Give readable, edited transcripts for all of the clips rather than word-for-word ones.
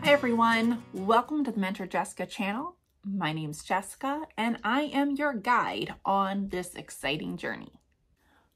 Hi everyone, welcome to the Mentor Jessica channel. My name's Jessica and I am your guide on this exciting journey.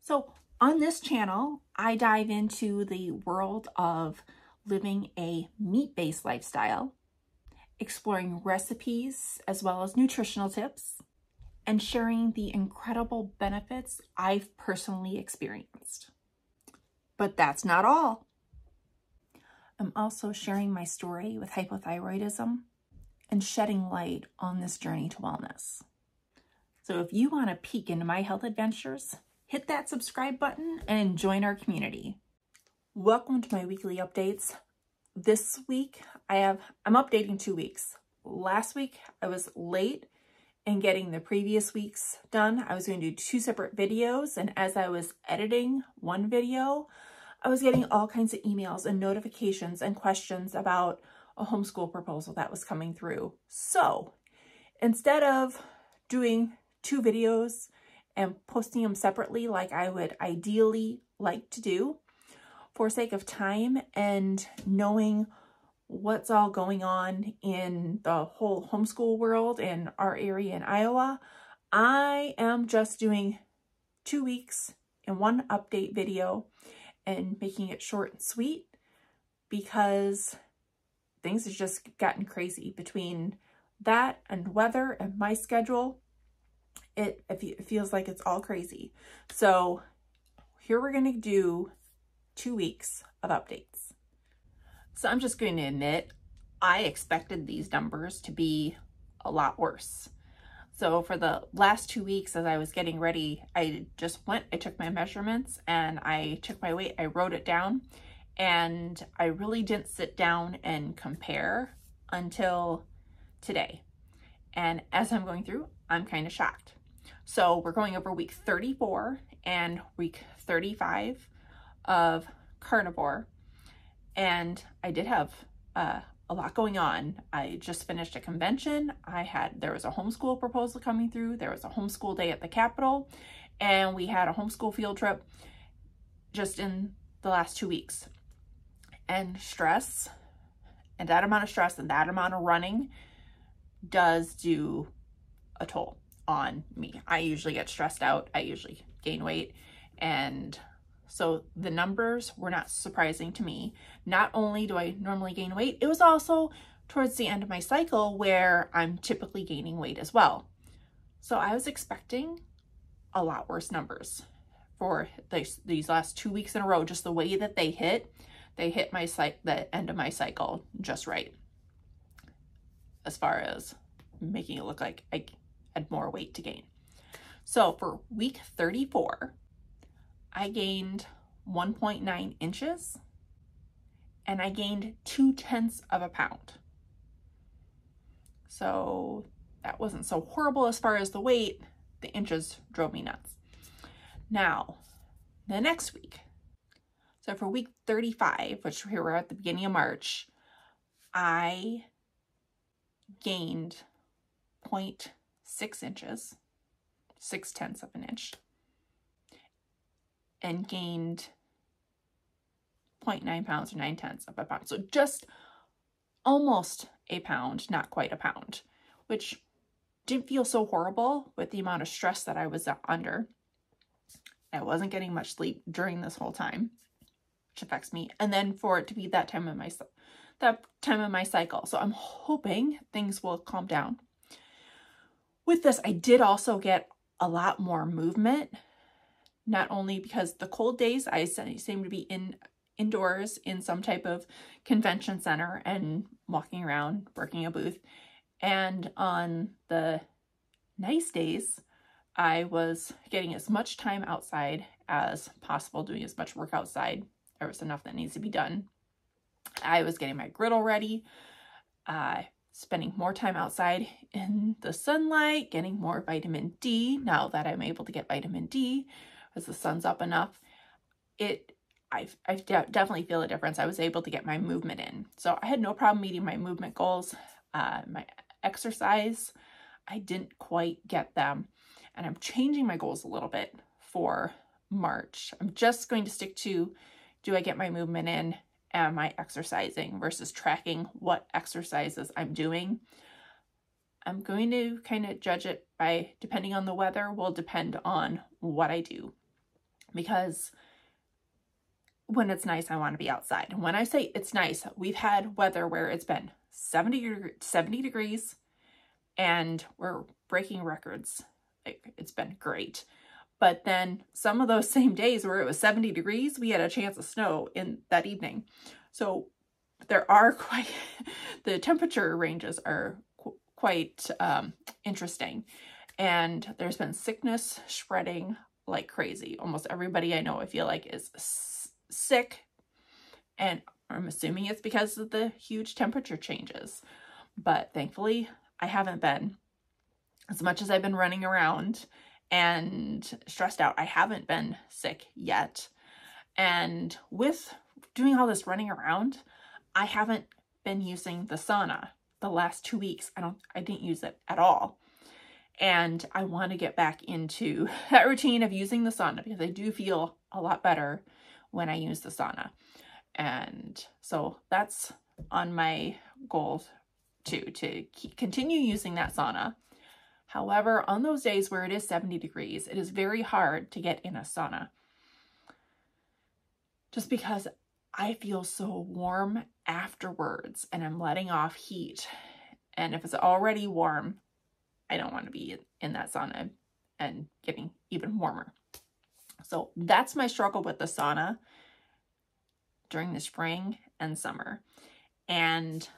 So on this channel, I dive into the world of living a meat-based lifestyle, exploring recipes as well as nutritional tips, and sharing the incredible benefits I've personally experienced. But that's not all. I'm also sharing my story with hypothyroidism and shedding light on this journey to wellness. So if you want to peek into my health adventures, hit that subscribe button and join our community. Welcome to my weekly updates. This week, I'm updating 2 weeks. Last week, I was late in getting the previous weeks done. I was going to do 2 separate videos, and as I was editing one video, I was getting all kinds of emails and notifications and questions about a homeschool proposal that was coming through. So instead of doing 2 videos and posting them separately like I would ideally like to do, for sake of time and knowing what's all going on in the whole homeschool world in our area in Iowa, I am just doing 2 weeks in one update video and making it short and sweet because things have just gotten crazy between that and weather and my schedule. It feels like it's all crazy. So here we're going to do 2 weeks of updates. So I'm just going to admit, I expected these numbers to be a lot worse. So for the last 2 weeks, as I was getting ready, I took my measurements and I took my weight, I wrote it down, and I really didn't sit down and compare until today. And as I'm going through, I'm kind of shocked. So we're going over week 34 and week 35 of Carnivore. And I did have a lot going on. I just finished a convention. There was a homeschool proposal coming through. There was a homeschool day at the Capitol, and we had a homeschool field trip just in the last 2 weeks. And stress, and that amount of stress and that amount of running does do a toll on me. I usually get stressed out. I usually gain weight, and so the numbers were not surprising to me. Not only do I normally gain weight, it was also towards the end of my cycle where I'm typically gaining weight as well. So I was expecting a lot worse numbers for these last 2 weeks in a row. Just the way that they hit the end of my cycle just right, as far as making it look like I had more weight to gain. So for week 34, I gained 1.9 inches and I gained 0.2 of a pound. So that wasn't so horrible as far as the weight. The inches drove me nuts. Now, the next week, so for week 35, which we were at the beginning of March, I gained 0.6 inches, 0.6 of an inch, and gained 0.9 pounds or 0.9 of a pound. So just almost a pound, not quite a pound, which didn't feel so horrible with the amount of stress that I was under. I wasn't getting much sleep during this whole time, which affects me. And then for it to be that time of my cycle. So I'm hoping things will calm down. With this, I did also get a lot more movement. Not only because the cold days, I seem to be indoors in some type of convention center and walking around, working a booth. And on the nice days, I was getting as much time outside as possible, doing as much work outside. There was enough that needs to be done. I was getting my griddle ready, spending more time outside in the sunlight, getting more vitamin D. Now that I'm able to get vitamin D, as the sun's up enough, I definitely feel a difference. I was able to get my movement in. So I had no problem meeting my movement goals. My exercise, I didn't quite get them. And I'm changing my goals a little bit for March. I'm just going to stick to, do I get my movement in? am I exercising versus tracking what exercises I'm doing. I'm going to kind of judge it by, depending on the weather, will depend on what I do. Because when it's nice, I want to be outside. And when I say it's nice, we've had weather where it's been 70 degrees and we're breaking records. It's been great. But then some of those same days where it was 70 degrees, we had a chance of snow in that evening. So there are quite, the temperature ranges are quite interesting. And there's been sickness spreading like crazy. Almost everybody I know, I feel like, is sick. And I'm assuming it's because of the huge temperature changes. But thankfully, I haven't been. As much as I've been running around and stressed out, I haven't been sick yet. And with doing all this running around, I haven't been using the sauna the last 2 weeks. I didn't use it at all. And I want to get back into that routine of using the sauna because I do feel a lot better when I use the sauna. And so that's on my goal too, to continue using that sauna. However, on those days where it is 70 degrees, it is very hard to get in a sauna. Just because I feel so warm afterwards and I'm letting off heat. And if it's already warm, I don't want to be in that sauna and getting even warmer. So that's my struggle with the sauna during the spring and summer. And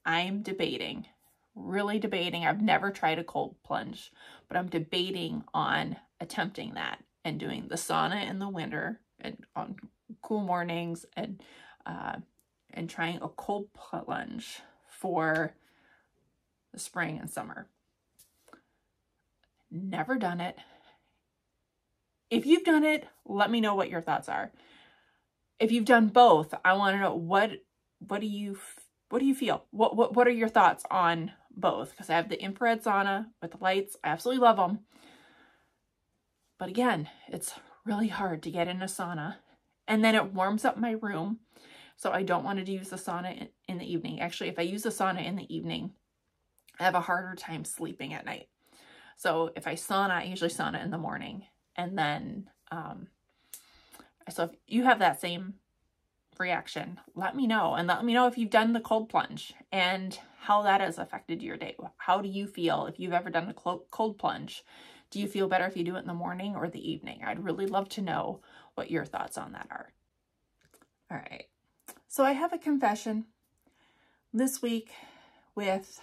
I'm debating, really debating. I've never tried a cold plunge, but I'm debating on attempting that and doing the sauna in the winter and on cool mornings and trying a cold plunge for the spring and summer. Never done it. If you've done it, let me know what your thoughts are. If you've done both, I want to know what do you feel? What are your thoughts on both? Because I have the infrared sauna with the lights. I absolutely love them. But again, it's really hard to get in a sauna. And then it warms up my room. So I don't want to use the sauna in the evening. Actually, if I use the sauna in the evening, I have a harder time sleeping at night. So if I sauna, I usually sauna in the morning. And then, so if you have that same reaction, let me know. And let me know if you've done the cold plunge and how that has affected your day. How do you feel if you've ever done a cold plunge? Do you feel better if you do it in the morning or the evening? I'd really love to know what your thoughts on that are. All right. So I have a confession this week with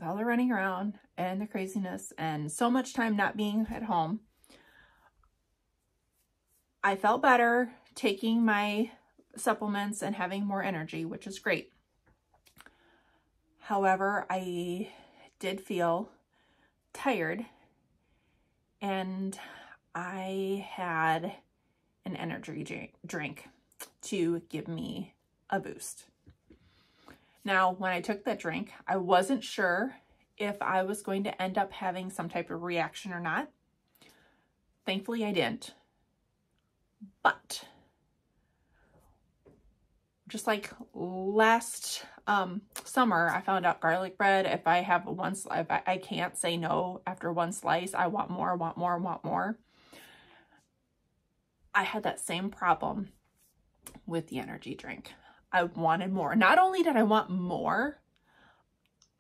all the running around and the craziness and so much time not being at home. I felt better taking my supplements and having more energy, which is great. However, I did feel tired and I had an energy drink to give me a boost. Now, when I took that drink, I wasn't sure if I was going to end up having some type of reaction or not. Thankfully, I didn't. But just like last summer, I found out garlic bread, if I can't say no after one slice, I want more, want more, want more. I had that same problem with the energy drink. I wanted more. Not only did I want more,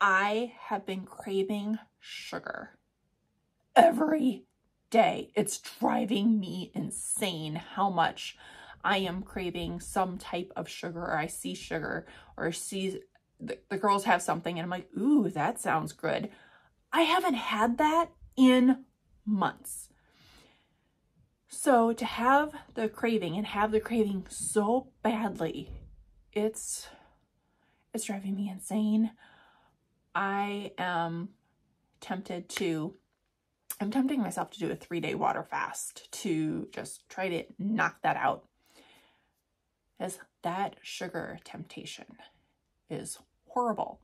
I have been craving sugar every day. It's driving me insane how much I am craving some type of sugar, or I see sugar, or I see the girls have something and I'm like, ooh, that sounds good. I haven't had that in months. So to have the craving and have the craving so badly, it's driving me insane. I am I'm tempting myself to do a 3-day water fast to just try to knock that out. As that sugar temptation is horrible.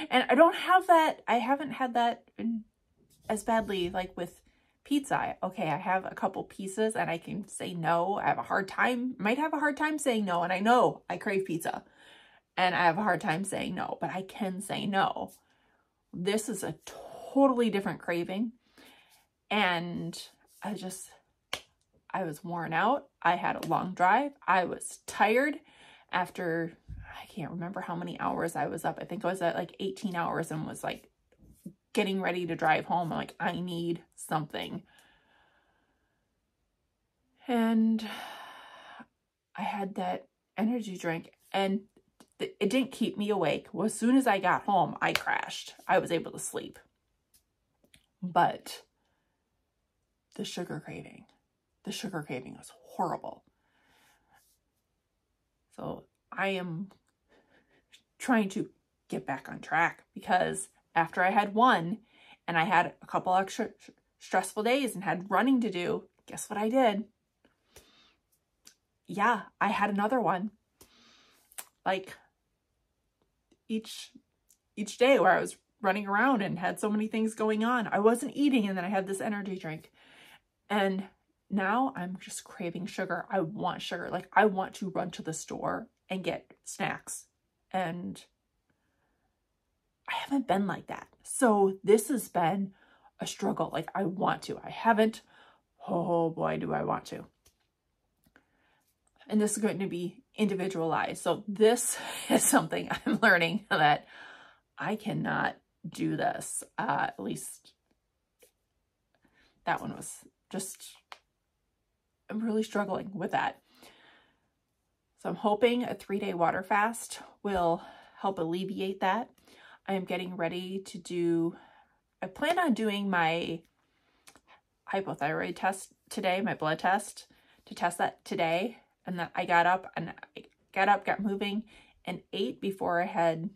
And I don't have that, I haven't had that as badly like with pizza. Okay, I have a couple pieces and I can say no. I have a hard time, might have a hard time saying no. And I know I crave pizza and I have a hard time saying no, but I can say no. This is a totally different craving. And I was worn out. I had a long drive. I was tired after, I can't remember how many hours I was up. I think I was at like 18 hours and was like getting ready to drive home. I'm like, I need something. And I had that energy drink and it didn't keep me awake. Well, as soon as I got home, I crashed. I was able to sleep. But the sugar craving was horrible. So I am trying to get back on track, because after I had one and I had a couple extra stressful days and had running to do, guess what I did? Yeah, I had another one. Like each day where I was running around and had so many things going on. I wasn't eating and then I had this energy drink. And now I'm just craving sugar. I want sugar. Like I want to run to the store and get snacks. And I haven't been like that. So this has been a struggle. Like I want to. I haven't. Oh boy, do I want to. And this is going to be individualized. So this is something I'm learning, that I cannot do this. At least that one was just, I'm really struggling with that. So I'm hoping a 3-day water fast will help alleviate that. I am getting ready to do, I plan on doing my hypothyroid test today, my blood test, to test that today. And then I got up, got moving, and ate before I had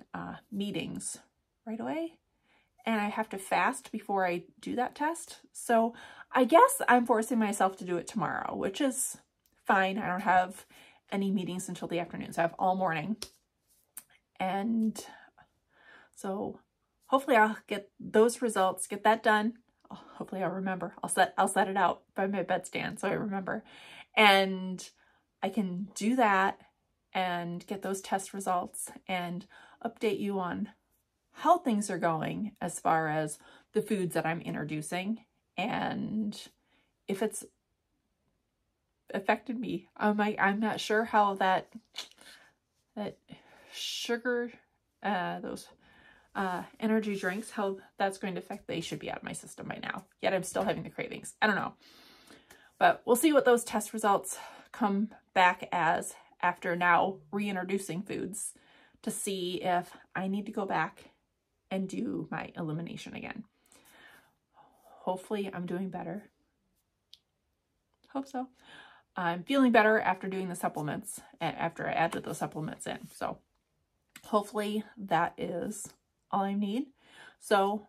meetings right away. And I have to fast before I do that test. So I guess I'm forcing myself to do it tomorrow, which is fine. I don't have any meetings until the afternoon, so I have all morning. And so hopefully I'll get those results, get that done. Hopefully I'll remember. I'll set it out by my bedstand so I remember. And I can do that and get those test results and update you on how things are going as far as the foods that I'm introducing and if it's affected me. I'm not sure how that sugar, those energy drinks, how that's going to affect. They should be out of my system by now, yet I'm still having the cravings. I don't know, but we'll see what those test results come back as after now reintroducing foods, to see if I need to go back and do my elimination again. Hopefully I'm doing better. Hope so. I'm feeling better after doing the supplements, after I added the supplements in. So hopefully that is all I need. So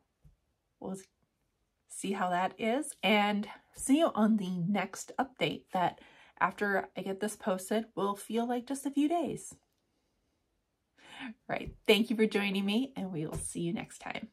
we'll see how that is and see you on the next update that after I get this posted will feel like just a few days. Right. Thank you for joining me, and we will see you next time.